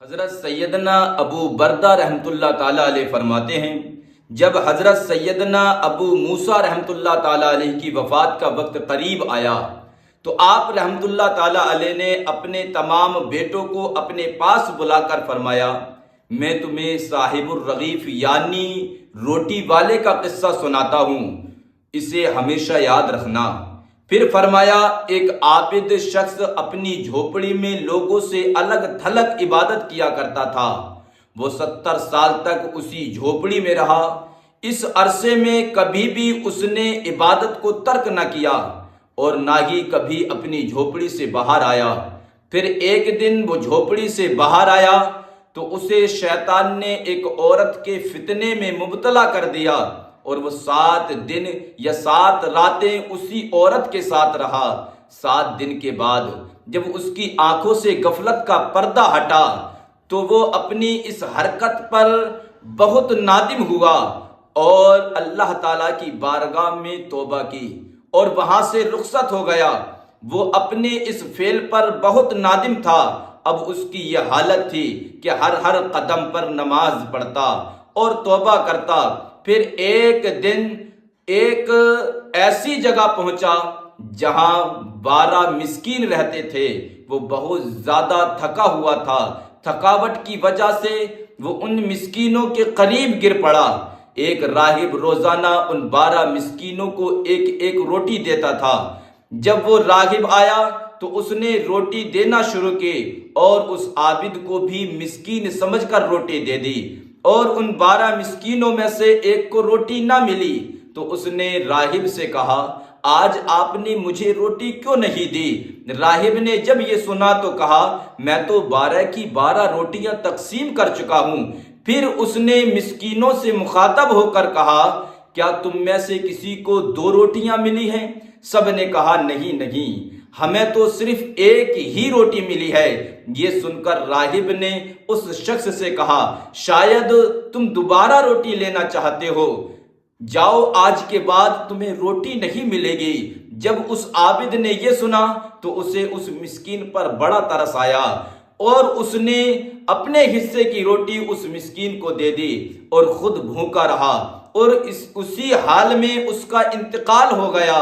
حضرت سیدنا ابو بردہ رحمۃ اللہ تعالیٰ علیہ فرماتے ہیں، جب حضرت سیدنا ابو موسیٰ رحمۃ اللہ تعالیٰ علیہ کی وفات کا وقت قریب آیا تو آپ رحمۃ اللہ تعالیٰ علیہ نے اپنے تمام بیٹوں کو اپنے پاس بلا کر فرمایا، میں تمہیں صاحب الرغیف یعنی روٹی والے کا قصہ سناتا ہوں، اسے ہمیشہ یاد رکھنا۔ پھر فرمایا، ایک عابد شخص اپنی جھوپڑی میں لوگوں سے الگ تھلگ عبادت کیا کرتا تھا۔ وہ 70 سال تک اسی جھوپڑی میں رہا۔ اس عرصے میں کبھی بھی اس نے عبادت کو ترک نہ کیا اور نہ ہی کبھی اپنی جھوپڑی سے باہر آیا۔ پھر ایک دن وہ جھوپڑی سے باہر آیا تو اسے شیطان نے ایک عورت کے فتنے میں مبتلا کر دیا اور وہ 7 دن یا 7 راتیں اسی عورت کے ساتھ رہا۔ 7 دن کے بعد جب اس کی آنکھوں سے غفلت کا پردہ ہٹا تو وہ اپنی اس حرکت پر بہت نادم ہوا اور اللہ تعالیٰ کی بارگاہ میں توبہ کی اور وہاں سے رخصت ہو گیا۔ وہ اپنے اس فعل پر بہت نادم تھا۔ اب اس کی یہ حالت تھی کہ ہر قدم پر نماز پڑھتا اور توبہ کرتا۔ پھر ایک دن ایک ایسی جگہ پہنچا جہاں 12 مسکین رہتے تھے۔ وہ بہت زیادہ تھکا ہوا تھا۔ تھکاوٹ کی وجہ سے وہ ان مسکینوں کے قریب گر پڑا۔ ایک راہب روزانہ ان 12 مسکینوں کو ایک روٹی دیتا تھا۔ جب وہ راہب آیا تو اس نے روٹی دینا شروع کی اور اس عابد کو بھی مسکین سمجھ کر روٹی دے دی، اور ان 12 مسکینوں میں سے ایک کو روٹی نہ ملی تو اس نے راہب سے کہا، آج آپ نے مجھے روٹی کیوں نہیں دی؟ راہب نے جب یہ سنا تو کہا، میں تو 12 کی 12 روٹیاں تقسیم کر چکا ہوں۔ پھر اس نے مسکینوں سے مخاطب ہو کر کہا، کیا تم میں سے کسی کو 2 روٹیاں ملی ہیں؟ سب نے کہا، نہیں، ہمیں تو صرف ایک ہی روٹی ملی ہے۔ یہ سن کر راہب نے اس شخص سے کہا، شاید تم دوبارہ روٹی لینا چاہتے ہو، جاؤ، آج کے بعد تمہیں روٹی نہیں ملے گی۔ جب اس عابد نے یہ سنا تو اسے اس مسکین پر بڑا ترس آیا اور اس نے اپنے حصے کی روٹی اس مسکین کو دے دی اور خود بھوکا رہا، اور اسی حال میں اس کا انتقال ہو گیا۔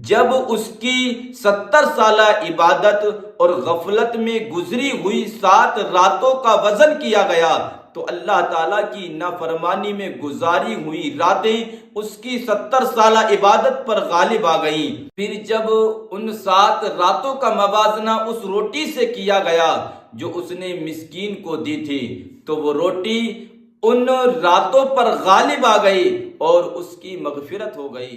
جب اس کی 70 سالہ عبادت اور غفلت میں گزری ہوئی 7 راتوں کا وزن کیا گیا تو اللہ تعالیٰ کی نافرمانی میں گزاری ہوئی راتیں اس کی 70 سالہ عبادت پر غالب آ گئیں۔ پھر جب ان 7 راتوں کا موازنہ اس روٹی سے کیا گیا جو اس نے مسکین کو دی تھی تو وہ روٹی ان راتوں پر غالب آ گئی اور اس کی مغفرت ہو گئی۔